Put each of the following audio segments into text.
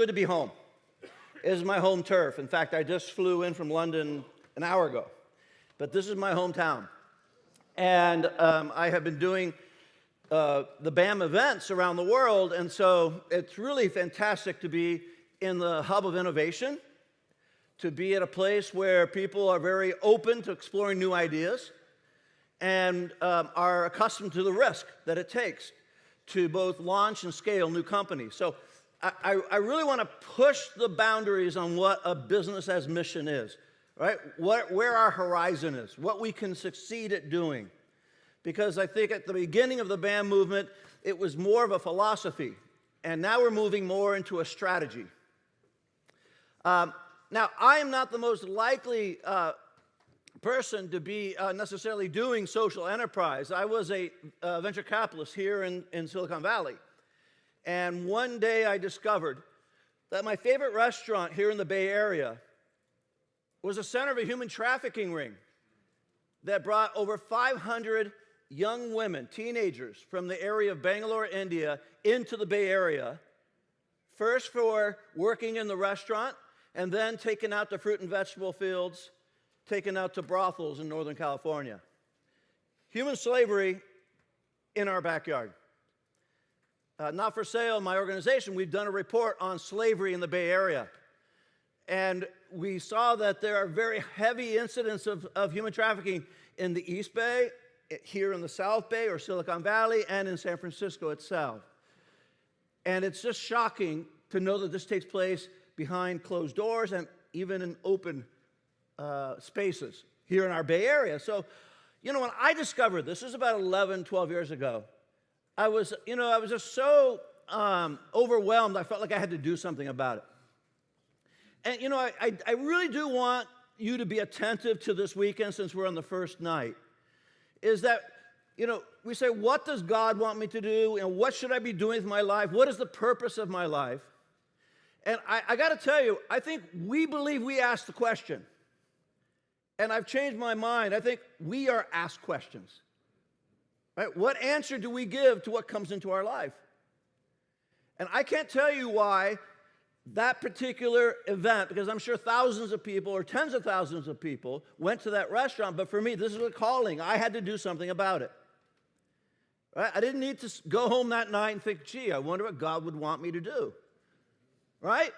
good to be home. It is my home turf. In fact, I just flew in from London an hour ago. But this is my hometown. And I have been doing the BAM events around the world, and so it's really fantastic to be in the hub of innovation, to be at a place where people are very open to exploring new ideas and are accustomed to the risk that it takes to both launch and scale new companies. So I really want to push the boundaries on what a business as mission is, right? Where our horizon is, what we can succeed at doing. Because I think at the beginning of the BAM movement, it was more of a philosophy, and now we're moving more into a strategy. Now, I am not the most likely person to be necessarily doing social enterprise. I was a venture capitalist here in Silicon Valley. And one day I discovered that my favorite restaurant here in the Bay Area was the center of a human trafficking ring that brought over 500 young women, teenagers, from the area of Bangalore, India, into the Bay Area, first for working in the restaurant, and then taken out to fruit and vegetable fields, taken out to brothels in Northern California. Human slavery in our backyard. Not for Sale, my organization, we've done a report on slavery in the Bay Area. And we saw that there are very heavy incidents of human trafficking in the East Bay, here in the South Bay or Silicon Valley, and in San Francisco itself. And it's just shocking to know that this takes place behind closed doors and even in open spaces here in our Bay Area. So, you know, when I discovered this is about 11, 12 years ago, I was just so overwhelmed, I felt like I had to do something about it. And, you know, I really do want you to be attentive to this weekend since we're on the first night, is that, you know, we say, what does God want me to do? And what should I be doing with my life? What is the purpose of my life? And I got to tell you, I think we believe we ask the question. And I've changed my mind. I think we are asked questions. Right? What answer do we give to what comes into our life? And I can't tell you why that particular event, because I'm sure thousands of people or tens of thousands of people went to that restaurant, but for me, this is a calling. I had to do something about it. Right? I didn't need to go home that night and think, gee, I wonder what God would want me to do. Right?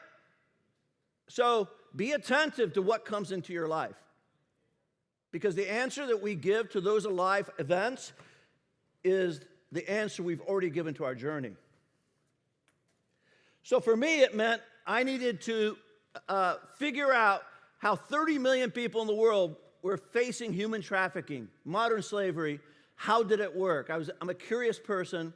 So be attentive to what comes into your life. Because the answer that we give to those life events is the answer we've already given to our journey. So for me, it meant I needed to figure out how 30 million people in the world were facing human trafficking, modern slavery. How did it work? I'm a curious person.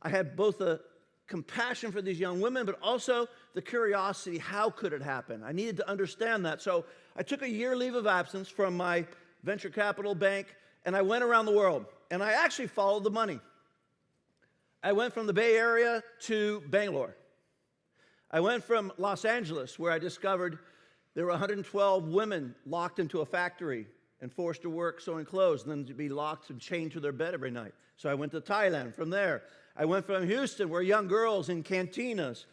I had both the compassion for these young women, but also the curiosity, how could it happen? I needed to understand that. So I took a year leave of absence from my venture capital bank, and I went around the world. And I actually followed the money. I went from the Bay Area to Bangalore. I went from Los Angeles, where I discovered there were 112 women locked into a factory and forced to work sewing clothes, and then to be locked and chained to their bed every night. So I went to Thailand from there. I went from Houston, where young girls in cantinas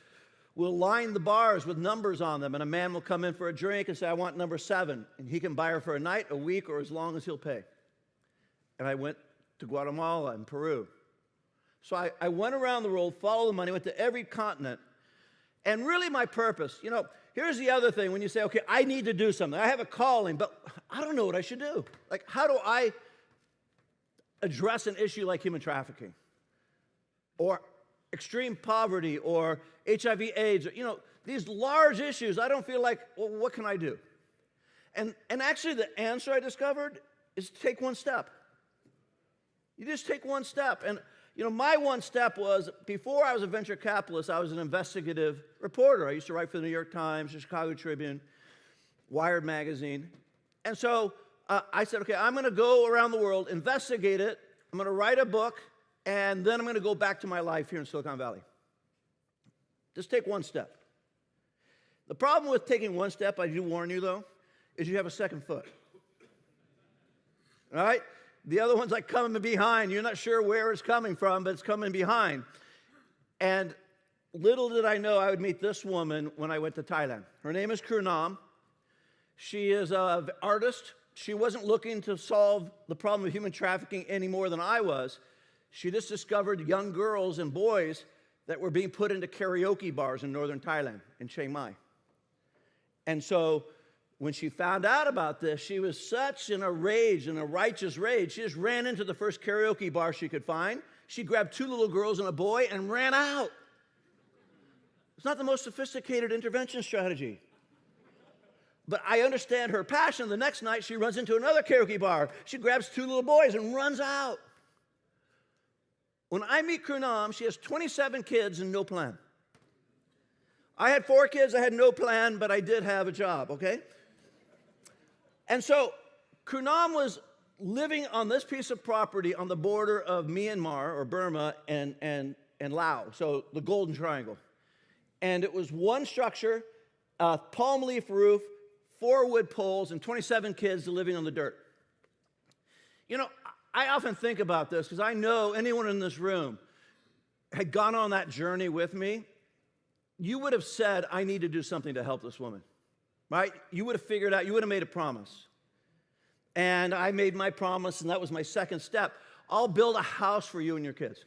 will line the bars with numbers on them, and a man will come in for a drink and say, I want number 7, and he can buy her for a night, a week, or as long as he'll pay. And I went to Guatemala and Peru. So I went around the world, followed the money, went to every continent. And really my purpose, you know, here's the other thing when you say, okay, I need to do something. I have a calling, but I don't know what I should do. Like, how do I address an issue like human trafficking? Or extreme poverty, or HIV AIDS, or, you know, these large issues, I don't feel like, well, what can I do? And actually the answer I discovered is to take one step. You just take one step. And, you know, my one step was, before I was a venture capitalist, I was an investigative reporter. I used to write for the New York Times, the Chicago Tribune, Wired magazine. And so I said, okay, I'm going to go around the world, investigate it. I'm going to write a book, and then I'm going to go back to my life here in Silicon Valley. Just take one step. The problem with taking one step, I do warn you, though, is you have a second foot. All right? The other one's like coming behind. You're not sure where it's coming from, but it's coming behind. And little did I know I would meet this woman when I went to Thailand. Her name is Krunam. She is an artist. She wasn't looking to solve the problem of human trafficking any more than I was. She just discovered young girls and boys that were being put into karaoke bars in northern Thailand, in Chiang Mai. And so when she found out about this, she was such in a rage, in a righteous rage, she just ran into the first karaoke bar she could find. She grabbed 2 little girls and a boy and ran out. It's not the most sophisticated intervention strategy. But I understand her passion. The next night, she runs into another karaoke bar. She grabs 2 little boys and runs out. When I meet Krunam, she has 27 kids and no plan. I had 4 kids, I had no plan, but I did have a job, okay? And so Krunam was living on this piece of property on the border of Myanmar, or Burma, and Laos, so the Golden Triangle. And it was one structure, a palm leaf roof, 4 wood poles, and 27 kids living on the dirt. You know, I often think about this because I know anyone in this room had gone on that journey with me. You would have said, I need to do something to help this woman, right? You would have figured out, you would have made a promise. And I made my promise, and that was my second step. I'll build a house for you and your kids.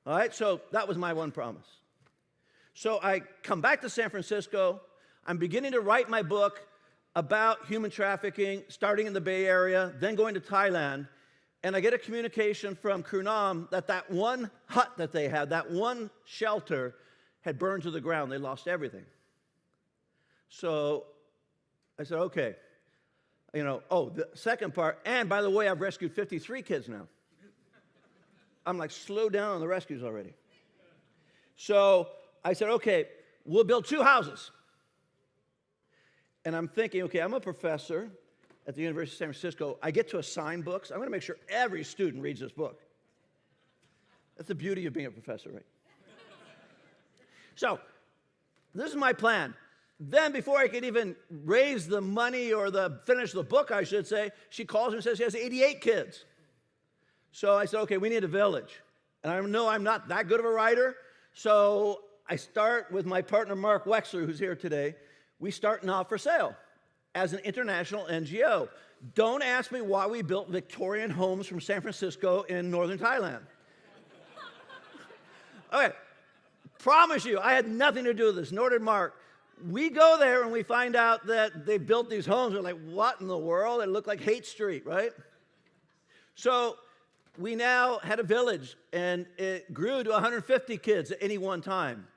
All right, so that was my one promise. So I come back to San Francisco. I'm beginning to write my book about human trafficking, starting in the Bay Area, then going to Thailand. And I get a communication from Krunam that one hut that they had, that one shelter, had burned to the ground. They lost everything. So I said, okay. You know, oh, the second part, and by the way, I've rescued 53 kids now. I'm like, slow down on the rescues already. So I said, okay, we'll build 2 houses. And I'm thinking, okay, I'm a professor at the University of San Francisco. I get to assign books. I'm going to make sure every student reads this book. That's the beauty of being a professor, right? So this is my plan. Then before I could even raise the money or finish the book, I should say, she calls me and says she has 88 kids. So I said, okay, we need a village. And I know I'm not that good of a writer, so I start with my partner, Mark Wexler, who's here today. We start Not for Sale as an international NGO. Don't ask me why we built Victorian homes from San Francisco in northern Thailand. Okay, promise you, I had nothing to do with this, nor did Mark. We go there and we find out that they built these homes. We're like, what in the world? It looked like Haight Street, right? So we now had a village, and it grew to 150 kids at any one time.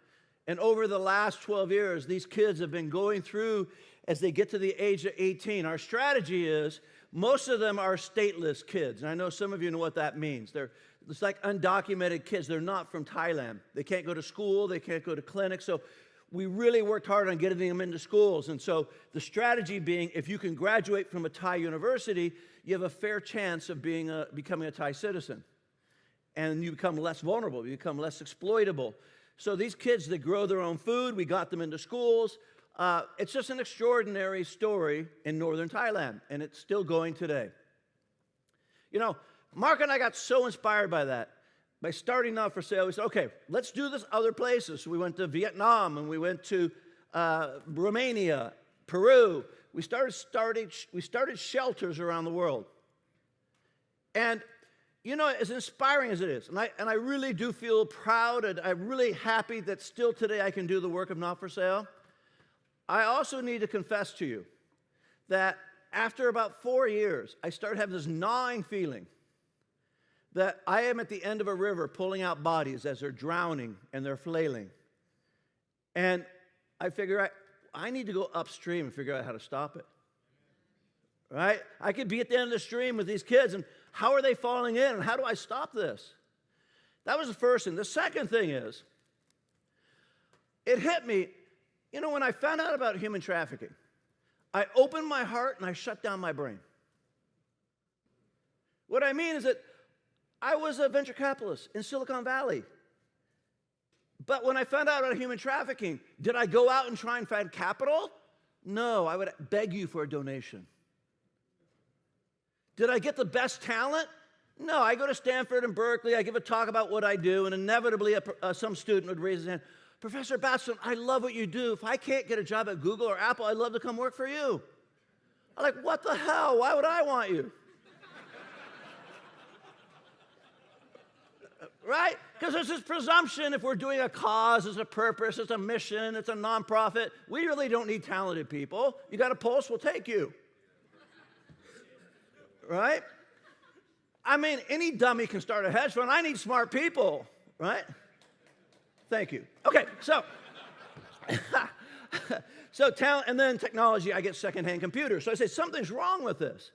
And over the last 12 years, these kids have been going through as they get to the age of 18. Our strategy is most of them are stateless kids. And I know some of you know what that means. It's like undocumented kids. They're not from Thailand. They can't go to school. They can't go to clinics. So we really worked hard on getting them into schools. And so the strategy being, if you can graduate from a Thai university, you have a fair chance of becoming a Thai citizen. And you become less vulnerable. You become less exploitable. So these kids, they grow their own food. We got them into schools. It's just an extraordinary story in northern Thailand, and it's still going today. You know, Mark and I got so inspired by that. By starting Not for Sale, we said, okay, let's do this other places. So we went to Vietnam, and we went to Romania, Peru. We started shelters around the world. And you know, as inspiring as it is, and I really do feel proud, and I'm really happy that still today I can do the work of Not for Sale, I also need to confess to you that after about 4 years, I started having this gnawing feeling that I am at the end of a river pulling out bodies as they're drowning and they're flailing. And I figure I need to go upstream and figure out how to stop it. Right? I could be at the end of the stream with these kids, and how are they falling in, and how do I stop this? That was the first thing. The second thing is, it hit me, you know, when I found out about human trafficking, I opened my heart and I shut down my brain. What I mean is that I was a venture capitalist in Silicon Valley. But when I found out about human trafficking, did I go out and try and find capital? No, I would beg you for a donation. Did I get the best talent? No, I go to Stanford and Berkeley, I give a talk about what I do, and inevitably some student would raise his hand, Professor Batstone, I love what you do. If I can't get a job at Google or Apple, I'd love to come work for you. I'm like, what the hell? Why would I want you? Right? Because there's this presumption if we're doing a cause, it's a purpose, it's a mission, it's a nonprofit, we really don't need talented people. You got a pulse, we'll take you. Right? I mean, any dummy can start a hedge fund. I need smart people, right? Thank you. Okay, so, so talent, and then technology, I get secondhand computers. So I say, something's wrong with this.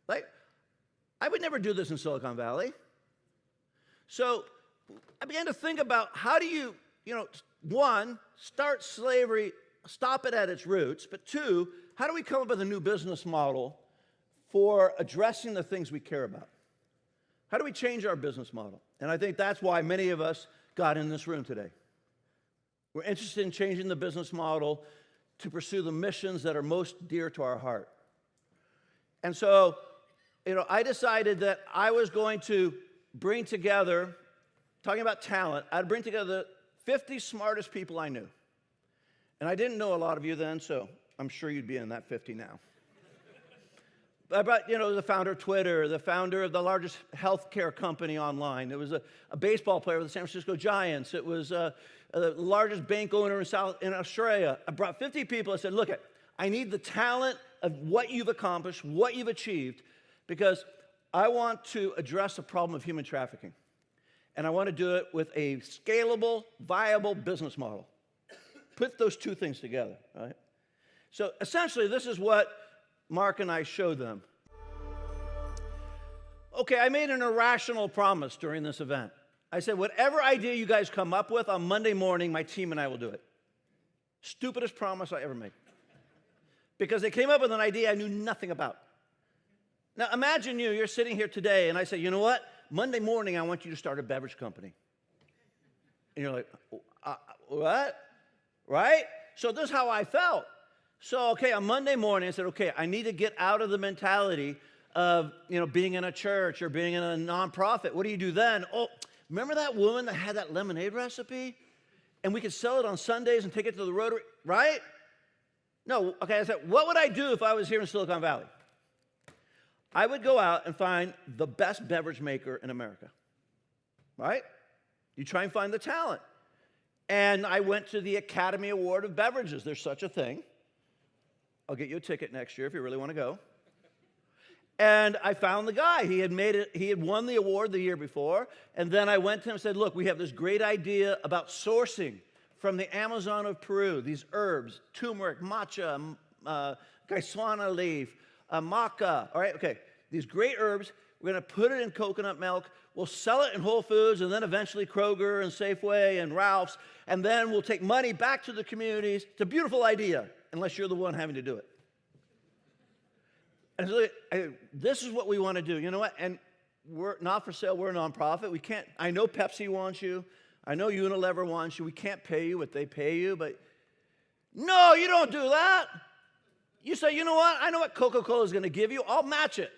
Like, I would never do this in Silicon Valley. So I began to think about how do you, one, start slavery, stop it at its roots, but two, how do we come up with a new business model for addressing the things we care about? How do we change our business model? And I think that's why many of us got in this room today. We're interested in changing the business model to pursue the missions that are most dear to our heart. And so, I decided that I was going to bring together, talking about talent, I'd bring together the 50 smartest people I knew. And I didn't know a lot of you then, so I'm sure you'd be in that 50 now. I brought, the founder of Twitter, the founder of the largest healthcare company online. It was a baseball player with the San Francisco Giants. It was the largest bank owner in Australia. I brought 50 people. I said, look, I need the talent of what you've accomplished, what you've achieved, because I want to address the problem of human trafficking. And I want to do it with a scalable, viable business model. Put those two things together, right? So essentially, this is what Mark and I showed them. Okay, I made an irrational promise during this event. I said, whatever idea you guys come up with on Monday morning, my team and I will do it. Stupidest promise I ever made. Because they came up with an idea I knew nothing about. Now, imagine you're sitting here today, and I say, you know what? Monday morning, I want you to start a beverage company. And you're like, what? Right? So this is how I felt. So, okay, on Monday morning, I said, okay, I need to get out of the mentality of, being in a church or being in a nonprofit. What do you do then? Oh, remember that woman that had that lemonade recipe? And we could sell it on Sundays and take it to the Rotary, right? No, okay, I said, what would I do if I was here in Silicon Valley? I would go out and find the best beverage maker in America, right? You try and find the talent. And I went to the Academy Award of Beverages. There's such a thing. I'll get you a ticket next year if you really want to go. And I found the guy. He had won the award the year before. And then I went to him and said, look, we have this great idea about sourcing from the Amazon of Peru, these herbs, turmeric, matcha, gaiswana leaf, maca, all right, okay. These great herbs, we're going to put it in coconut milk. We'll sell it in Whole Foods and then eventually Kroger and Safeway and Ralph's. And then we'll take money back to the communities. It's a beautiful idea, unless you're the one having to do it. And so, this is what we want to do. You know what? And we're not for sale. We're a nonprofit. We can't, I know Pepsi wants you. I know Unilever wants you. We can't pay you what they pay you, but no, you don't do that. You say, you know what? I know what Coca-Cola is going to give you. I'll match it.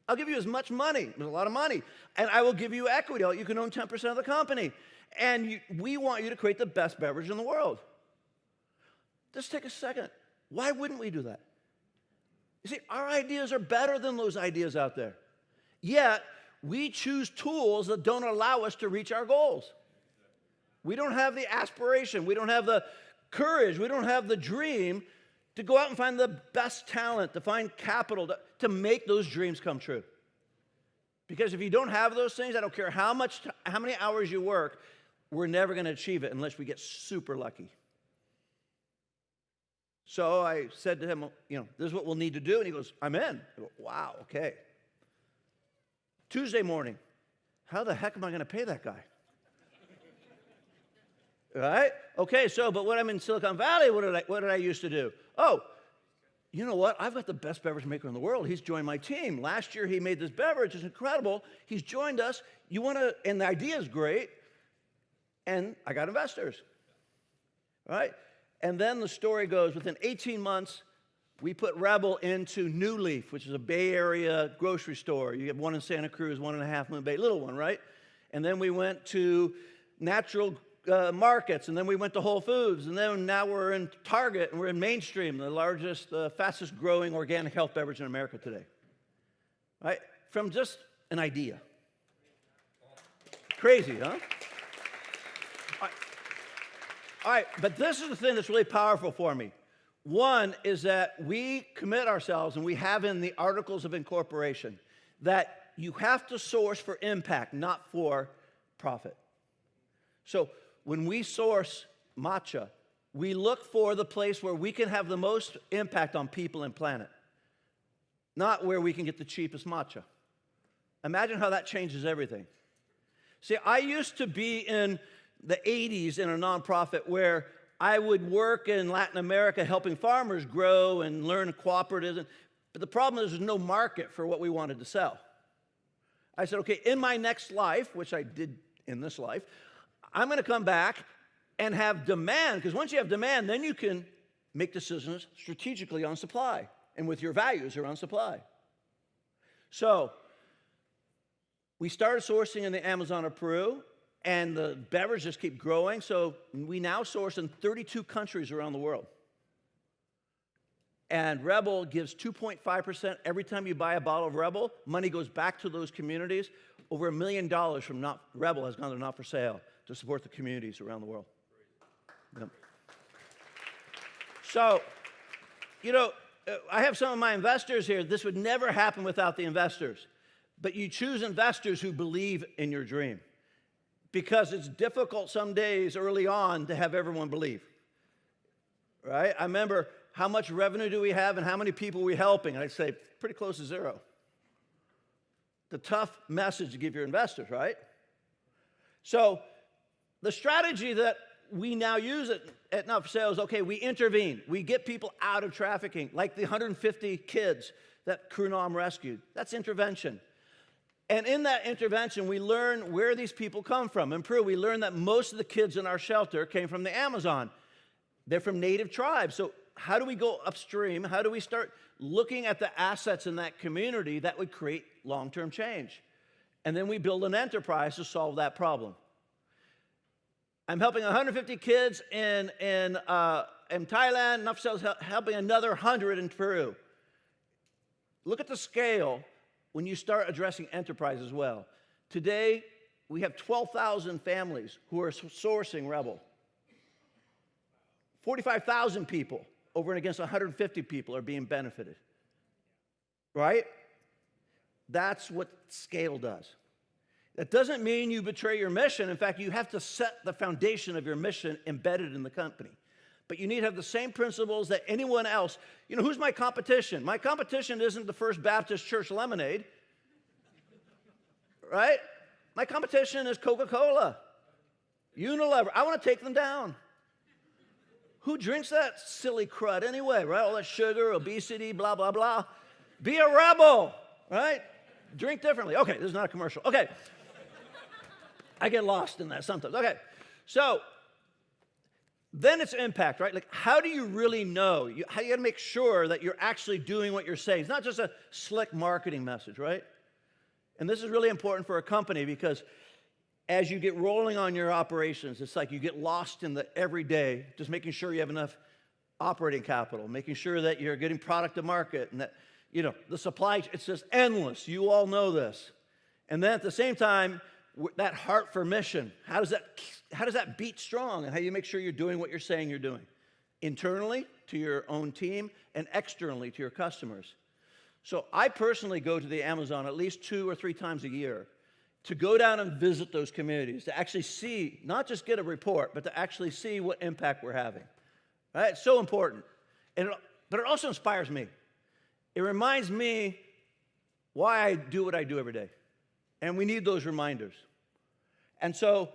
I'll give you as much money. There's a lot of money. And I will give you equity. You can own 10% of the company. And we want you to create the best beverage in the world. Just take a second. Why wouldn't we do that? You see, our ideas are better than those ideas out there. Yet, we choose tools that don't allow us to reach our goals. We don't have the aspiration. We don't have the courage. We don't have the dream to go out and find the best talent, to find capital, to make those dreams come true. Because if you don't have those things, I don't care how many hours you work, we're never going to achieve it unless we get super lucky. So I said to him, this is what we'll need to do. And he goes, I'm in. I go, wow, okay. Tuesday morning, how the heck am I going to pay that guy? Right? Okay, but when I'm in Silicon Valley, what did I used to do? Oh, you know what? I've got the best beverage maker in the world. He's joined my team. Last year, he made this beverage. It's incredible. He's joined us. And the idea is great. And I got investors. Right? And then the story goes, within 18 months, we put Rebel into New Leaf, which is a Bay Area grocery store. You have one in Santa Cruz, one in a Half Moon Bay, little one, right? And then we went to Natural Markets, and then we went to Whole Foods, and then now we're in Target, and we're in Mainstream, the largest, fastest growing organic health beverage in America today. Right? From just an idea. Crazy, huh? All right, but this is the thing that's really powerful for me. One is that we commit ourselves, and we have in the Articles of Incorporation, that you have to source for impact, not for profit. So when we source matcha, we look for the place where we can have the most impact on people and planet, not where we can get the cheapest matcha. Imagine how that changes everything. See, I used to be in the 80s in a nonprofit where I would work in Latin America helping farmers grow and learn cooperatives. But the problem is there's no market for what we wanted to sell. I said, okay, in my next life, which I did in this life, I'm going to come back and have demand, because once you have demand, then you can make decisions strategically on supply and with your values around supply. So we started sourcing in the Amazon of Peru, and the beverages keep growing, so we now source in 32 countries around the world. And Rebel gives 2.5% every time you buy a bottle of Rebel. Money goes back to those communities. Over $1 million from Rebel has gone to Not for Sale to support the communities around the world. Yep. So, you know, I have some of my investors here. This would never happen without the investors. But you choose investors who believe in your dream, because it's difficult some days early on to have everyone believe, right? I remember, how much revenue do we have and how many people are we helping? And I'd say, pretty close to zero. The tough message to give your investors, right? So the strategy that we now use at Not for Sale is, okay, we intervene. We get people out of trafficking, like the 150 kids that Kurunam rescued. That's intervention. And in that intervention, we learn where these people come from. In Peru, we learned that most of the kids in our shelter came from the Amazon. They're from native tribes. So how do we go upstream? How do we start looking at the assets in that community that would create long-term change? And then we build an enterprise to solve that problem. I'm helping 150 kids in Thailand. Not for Sale is helping another 100 in Peru. Look at the scale when you start addressing enterprise as well. Today, we have 12,000 families who are sourcing Rebel. 45,000 people over and against 150 people are being benefited. Right? That's what scale does. That doesn't mean you betray your mission. In fact, you have to set the foundation of your mission embedded in the company. But you need to have the same principles that anyone else. You know, who's my competition? My competition isn't the First Baptist Church Lemonade, right? My competition is Coca-Cola, Unilever. I want to take them down. Who drinks that silly crud anyway, right? All that sugar, obesity, blah, blah, blah. Be a rebel, right? Drink differently. Okay, this is not a commercial. Okay. I get lost in that sometimes. Okay, so then it's impact, right? Like, how do you really know? How do you got to make sure that you're actually doing what you're saying? It's not just a slick marketing message, right? And this is really important for a company, because as you get rolling on your operations, it's like you get lost in the everyday, just making sure you have enough operating capital, making sure that you're getting product to market, and that, you know, the supply, it's just endless. You all know this. And then at the same time, that heart for mission, how does that beat strong? And how do you make sure you're doing what you're saying you're doing? Internally, to your own team, and externally, to your customers. So I personally go to the Amazon at least 2 or 3 times a year to go down and visit those communities, to actually see, not just get a report, but to actually see what impact we're having. Right? It's so important. But it also inspires me. It reminds me why I do what I do every day. And we need those reminders. And so,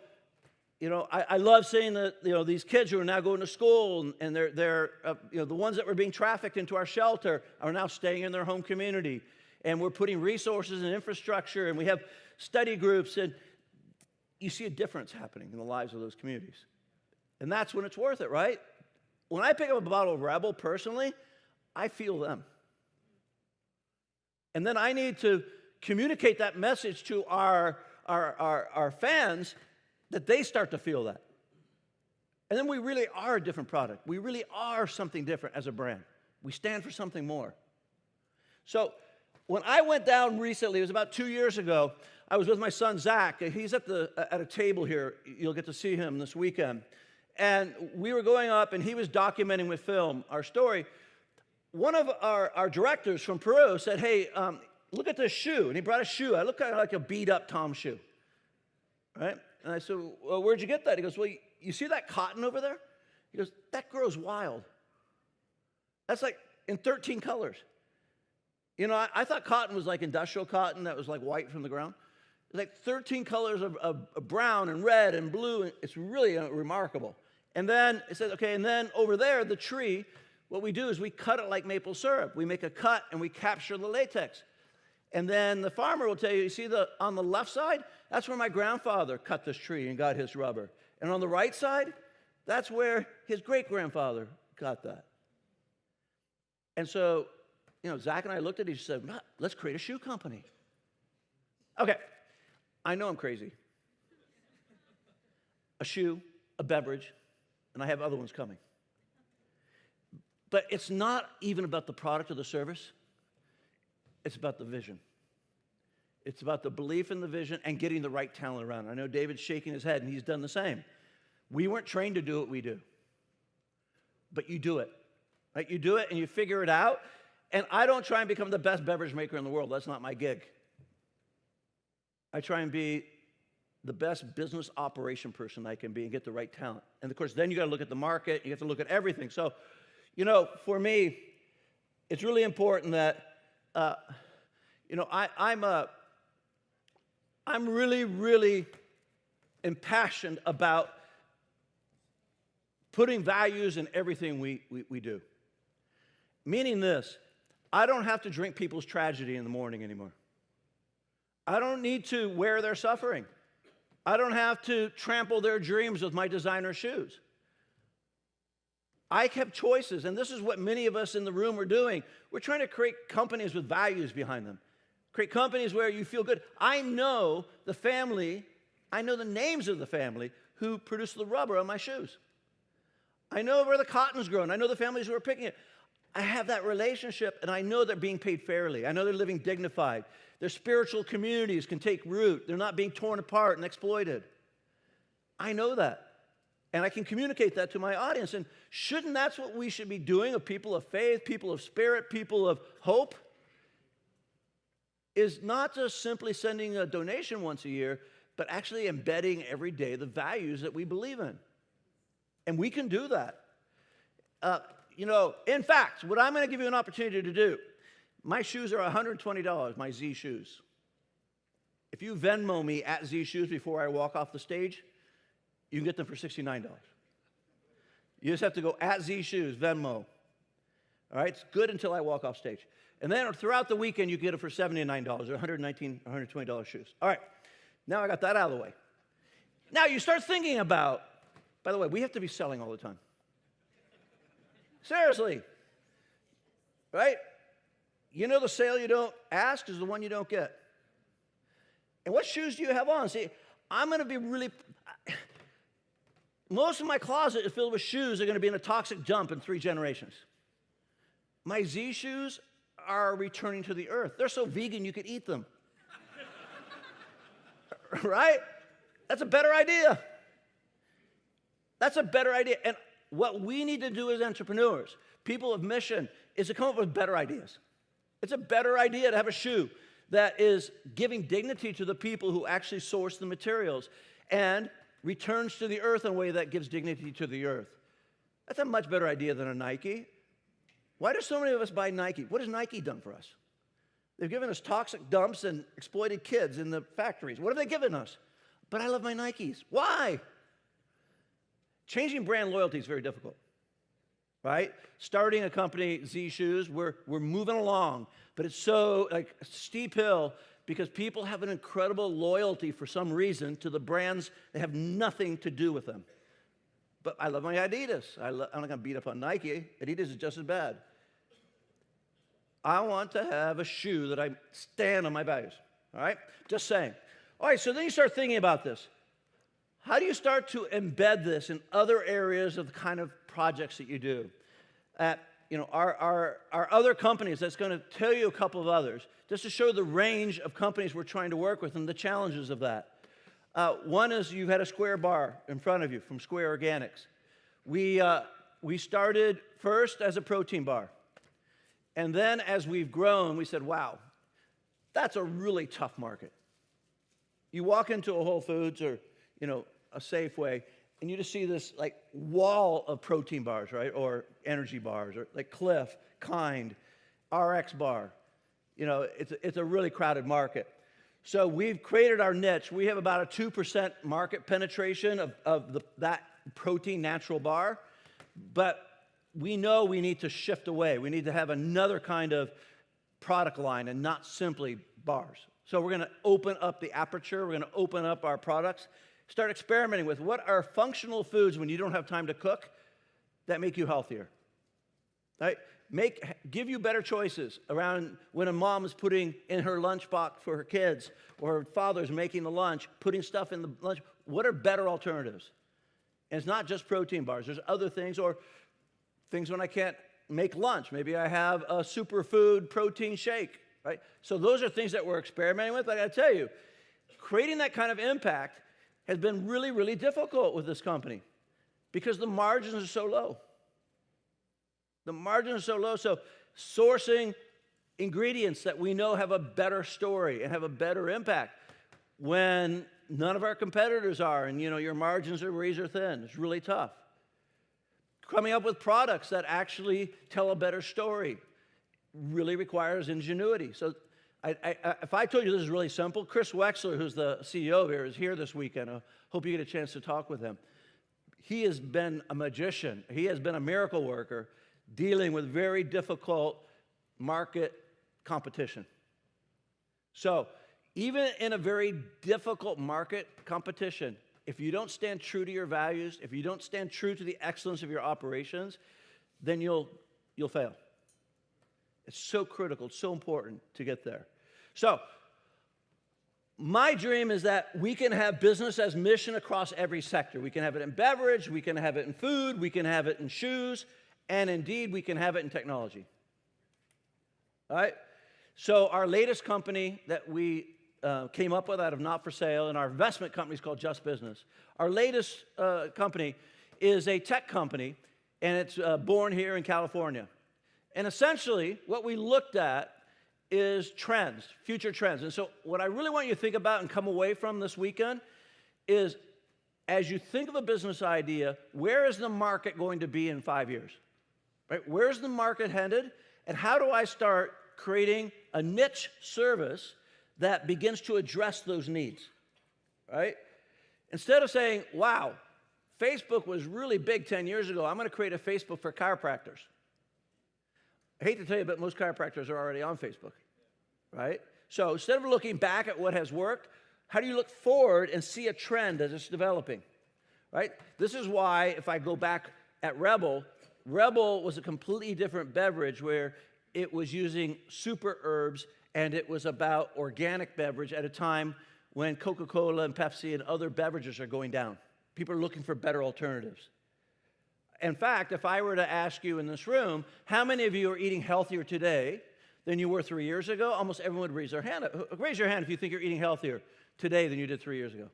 you know, I love seeing that, you know, these kids who are now going to school, and they're you know, the ones that were being trafficked into our shelter are now staying in their home community. And we're putting resources and infrastructure, and we have study groups, and you see a difference happening in the lives of those communities. And that's when it's worth it, right? When I pick up a bottle of Rebel, personally, I feel them. And then I need to communicate that message to our fans that they start to feel that. And then we really are a different product. We really are something different as a brand. We stand for something more. So when I went down recently, it was about 2 years ago, I was with my son, Zach. He's at a table here. You'll get to see him this weekend. And we were going up, and he was documenting with film our story. One of our directors from Peru said, hey, look at this shoe. And he brought a shoe. I look kind of like a beat-up Tom shoe. Right? And I said, well, where'd you get that? He goes, well, you see that cotton over there? He goes, that grows wild. That's like in 13 colors. You know, I thought cotton was like industrial cotton that was like white from the ground. It's like 13 colors of brown and red and blue. It's really remarkable. And then it says, okay, and then over there, the tree, what we do is we cut it like maple syrup. We make a cut and we capture the latex. And then the farmer will tell you, you see on the left side, that's where my grandfather cut this tree and got his rubber. And on the right side, that's where his great-grandfather got that. And so, you know, Zach and I looked at each other and said, let's create a shoe company. Okay, I know I'm crazy. A shoe, a beverage, and I have other ones coming. But it's not even about the product or the service. It's about the vision. It's about the belief in the vision and getting the right talent around. I know David's shaking his head, and he's done the same. We weren't trained to do what we do. But you do it. Right? You do it, and you figure it out. And I don't try and become the best beverage maker in the world. That's not my gig. I try and be the best business operation person I can be and get the right talent. And, of course, then you got to look at the market. You have to look at everything. So, you know, for me, it's really important that, you know, I'm really, really impassioned about putting values in everything we do. Meaning this, I don't have to drink people's tragedy in the morning anymore. I don't need to wear their suffering. I don't have to trample their dreams with my designer shoes. I have choices, and this is what many of us in the room are doing. We're trying to create companies with values behind them. Create companies where you feel good. I know the family, I know the names of the family who produce the rubber on my shoes. I know where the cotton's grown. I know the families who are picking it. I have that relationship, and I know they're being paid fairly. I know they're living dignified. Their spiritual communities can take root. They're not being torn apart and exploited. I know that. And I can communicate that to my audience. And shouldn't that's what we should be doing, of people of faith, people of spirit, people of hope? Is not just simply sending a donation once a year, but actually embedding every day the values that we believe in. And we can do that. You know, in fact, what I'm going to give you an opportunity to do, my shoes are $120, my Z shoes. If you Venmo me at Z shoes before I walk off the stage, you can get them for $69. You just have to go at Z shoes, Venmo. All right, it's good until I walk off stage. And then throughout the weekend, you get it for $79 or $119, $120 shoes. All right, now I got that out of the way. Now you start thinking about, by the way, we have to be selling all the time. Seriously, right? You know the sale you don't ask is the one you don't get. And what shoes do you have on? See, I'm going to be really, most of my closet is filled with shoes that are going to be in a toxic dump in 3 generations. My Z shoes are returning to the earth. They're so vegan you could eat them. Right? That's a better idea. That's a better idea. And what we need to do as entrepreneurs, people of mission, is to come up with better ideas. It's a better idea to have a shoe that is giving dignity to the people who actually source the materials and returns to the earth in a way that gives dignity to the earth. That's a much better idea than a Nike. Why do so many of us buy Nike? What has Nike done for us? They've given us toxic dumps and exploited kids in the factories. What have they given us? But I love my Nikes. Why? Changing brand loyalty is very difficult, right? Starting a company, Z Shoes, we're moving along, but it's so like a steep hill because people have an incredible loyalty for some reason to the brands that have nothing to do with them. But I love my Adidas. I'm not going to beat up on Nike. Adidas is just as bad. I want to have a shoe that I stand on my values. All right? Just saying. All right, so then you start thinking about this. How do you start to embed this in other areas of the kind of projects that you do? Our other companies, that's going to tell you a couple of others, just to show the range of companies we're trying to work with and the challenges of that. One is you've had a Square bar in front of you from Square Organics. We started first as a protein bar. And then as we've grown, we said, wow, that's a really tough market. You walk into a Whole Foods or, a Safeway, and you just see this like wall of protein bars, right? Or energy bars, or like Cliff, Kind, RX bar. It's a really crowded market. So we've created our niche. We have about a 2% market penetration of that protein natural bar, but we know we need to shift away. We need to have another kind of product line and not simply bars. So we're going to open up the aperture. We're going to open up our products, start experimenting with what are functional foods when you don't have time to cook that make you healthier, right? Give you better choices around when a mom is putting in her lunchbox for her kids, or father's making the lunch, putting stuff in the lunch. What are better alternatives? And it's not just protein bars. There's other things, or things when I can't make lunch. Maybe I have a superfood protein shake, right? So those are things that we're experimenting with. I got to tell you, creating that kind of impact has been really, really difficult with this company because the margins are so low. The margins are so low, so sourcing ingredients that we know have a better story and have a better impact when none of our competitors are, and your margins are razor thin. It's really tough. Coming up with products that actually tell a better story really requires ingenuity. So if I told you this is really simple, Chris Wexler, who's the CEO here, is here this weekend. I hope you get a chance to talk with him. He has been a magician. He has been a miracle worker dealing with very difficult market competition. So even in a very difficult market competition, if you don't stand true to your values, if you don't stand true to the excellence of your operations, then you'll fail. It's so critical, it's so important to get there. So my dream is that we can have business as mission across every sector. We can have it in beverage, we can have it in food, we can have it in shoes, and indeed we can have it in technology. All right? So our latest company that we came up with out of Not For Sale, and our investment company is called Just Business. Our latest company is a tech company, and it's born here in California. And essentially, what we looked at is trends, future trends. And so what I really want you to think about and come away from this weekend is, as you think of a business idea, where is the market going to be in 5 years? Right? Where's the market headed? And how do I start creating a niche service that begins to address those needs, right? Instead of saying, wow, Facebook was really big 10 years ago, I'm going to create a Facebook for chiropractors. I hate to tell you, but most chiropractors are already on Facebook, right? So instead of looking back at what has worked, how do you look forward and see a trend as it's developing, right? This is why, if I go back at Rebel was a completely different beverage where it was using super herbs, and it was about organic beverage at a time when Coca-Cola and Pepsi and other beverages are going down. People are looking for better alternatives. In fact, if I were to ask you in this room, how many of you are eating healthier today than you were 3 years ago? Almost everyone would raise their hand. Raise your hand if you think you're eating healthier today than you did 3 years ago.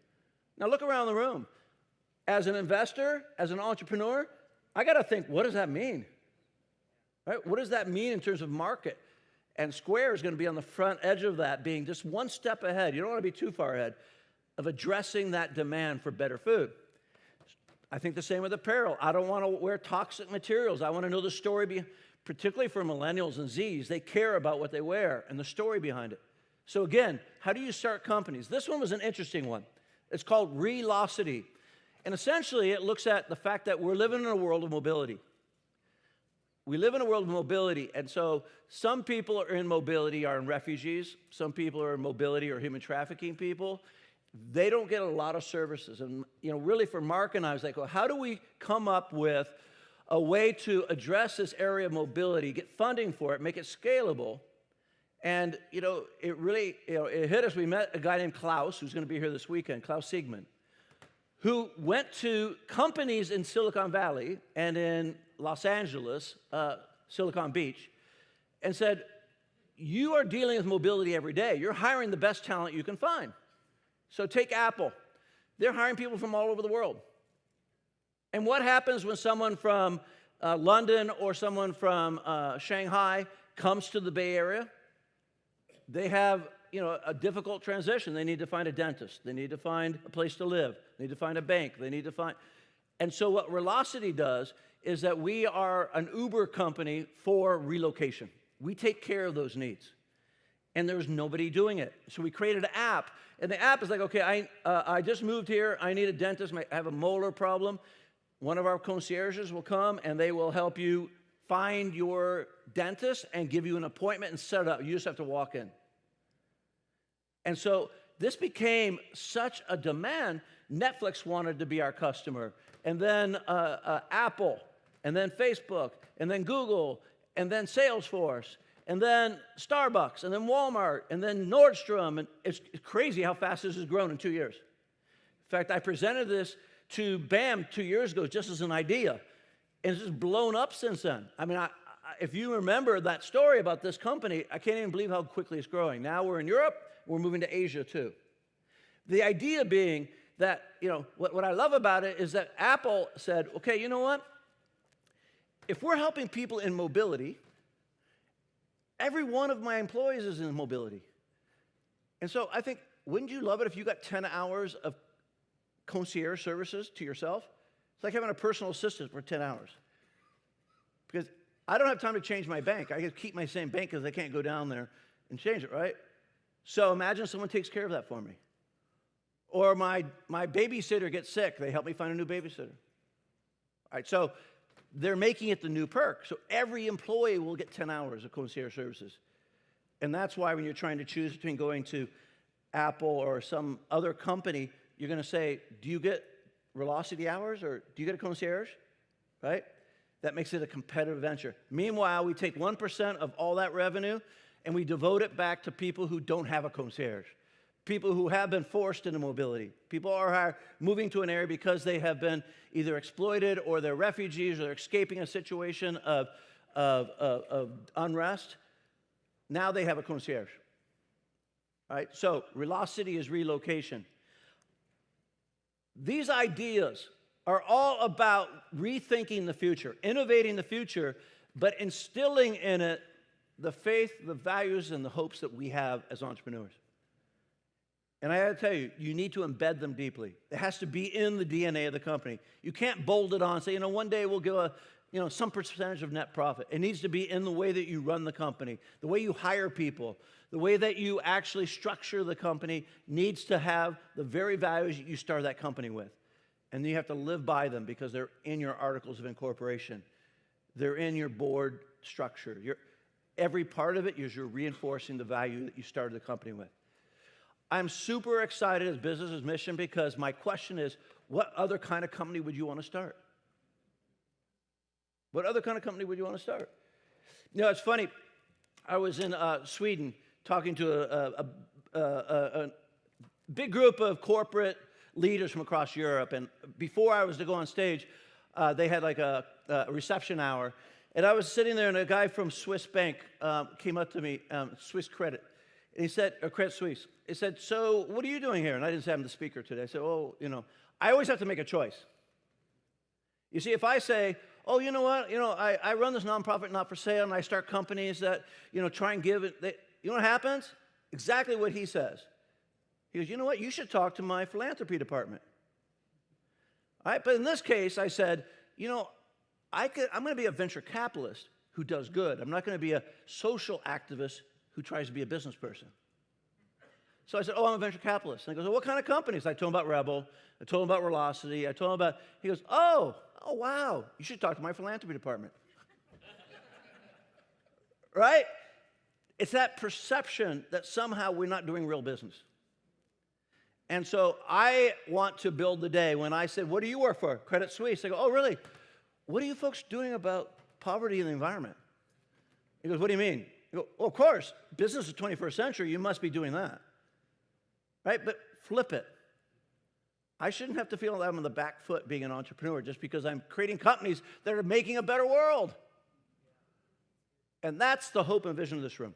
Now look around the room. As an investor, as an entrepreneur, I got to think, what does that mean? Right? What does that mean in terms of market? And Square is going to be on the front edge of that, being just one step ahead. You don't want to be too far ahead of addressing that demand for better food. I think the same with apparel. I don't want to wear toxic materials. I want to know the story, particularly for millennials and Zs. They care about what they wear and the story behind it. So again, how do you start companies? This one was an interesting one. It's called Relocity. And essentially, it looks at the fact that we're living in a world of mobility. We live in a world of mobility, and so some people are in mobility are in refugees. Some people are in mobility or human trafficking people. They don't get a lot of services. And really for Mark and I was like, well, how do we come up with a way to address this area of mobility, get funding for it, make it scalable. And, it really, it hit us. We met a guy named Klaus, who's going to be here this weekend, Klaus Siegmann, who went to companies in Silicon Valley and in Los Angeles, Silicon Beach, and said, you are dealing with mobility every day. You're hiring the best talent you can find. So take Apple. They're hiring people from all over the world. And what happens when someone from London or someone from Shanghai comes to the Bay Area? They have, a difficult transition. They need to find a dentist. They need to find a place to live. They need to find a bank. They need to find... And so what Relocity does is that we are an Uber company for relocation. We take care of those needs. And there's nobody doing it. So we created an app. And the app is like, okay, I just moved here. I need a dentist. I have a molar problem. One of our concierges will come, and they will help you find your dentist and give you an appointment and set it up. You just have to walk in. And so this became such a demand. Netflix wanted to be our customer, and then Apple, and then Facebook, and then Google, and then Salesforce, and then Starbucks, and then Walmart, and then Nordstrom. And it's crazy how fast this has grown in 2 years. In fact, I presented this to BAM 2 years ago just as an idea, and it's just blown up since then. I mean, if you remember that story about this company, I can't even believe how quickly it's growing. Now we're in Europe, we're moving to Asia too. The idea being that, what I love about it is that Apple said, okay, you know what? If we're helping people in mobility, every one of my employees is in mobility. And so I think, wouldn't you love it if you got 10 hours of concierge services to yourself? It's like having a personal assistant for 10 hours. Because I don't have time to change my bank. I can keep my same bank because I can't go down there and change it, right? So imagine someone takes care of that for me. Or my babysitter gets sick. They help me find a new babysitter. All right, so they're making it the new perk. So every employee will get 10 hours of concierge services. And that's why when you're trying to choose between going to Apple or some other company, you're going to say, do you get Velocity hours or do you get a concierge? Right? That makes it a competitive venture. Meanwhile, we take 1% of all that revenue and we devote it back to people who don't have a concierge, people who have been forced into mobility. People are moving to an area because they have been either exploited or they're refugees or they're escaping a situation of unrest. Now they have a concierge. All right? So Velocity is relocation. These ideas are all about rethinking the future, innovating the future, but instilling in it the faith, the values, and the hopes that we have as entrepreneurs. And I got to tell you, you need to embed them deeply. It has to be in the DNA of the company. You can't bolt it on and say, one day we'll give some percentage of net profit. It needs to be in the way that you run the company, the way you hire people, the way that you actually structure the company needs to have the very values you start that company with. And you have to live by them because they're in your articles of incorporation. They're in your board structure. Every part of it is you're reinforcing the value that you started the company with. I'm super excited as business's mission because my question is, what other kind of company would you want to start? What other kind of company would you want to start? It's funny. I was in Sweden talking to a big group of corporate leaders from across Europe. And before I was to go on stage, they had like a reception hour. And I was sitting there, and a guy from Swiss Bank came up to me, Swiss Credit. And he said, or Credit Suisse. He said, so what are you doing here? And I didn't say I'm the speaker today. I said, I always have to make a choice. You see, if I say, oh, you know what? I run this nonprofit, not for sale, and I start companies that, try and give it. You know what happens? Exactly what he says. He goes, you know what? You should talk to my philanthropy department. All right, but in this case, I said, I'm going to be a venture capitalist who does good. I'm not going to be a social activist who tries to be a business person. So I said, I'm a venture capitalist. And he goes, well, what kind of companies? I told him about Rebel. I told him about Velocity. I told him about, he goes, oh, wow. You should talk to my philanthropy department. Right? It's that perception that somehow we're not doing real business. And so I want to build the day when I said, what do you work for? Credit Suisse. I go, oh, really? what are you folks doing about poverty in the environment? He goes, what do you mean? I go, well, of course, business is 21st century, you must be doing that. Right? But flip it. I shouldn't have to feel that I'm on the back foot being an entrepreneur just because I'm creating companies that are making a better world. And that's the hope and vision of this room.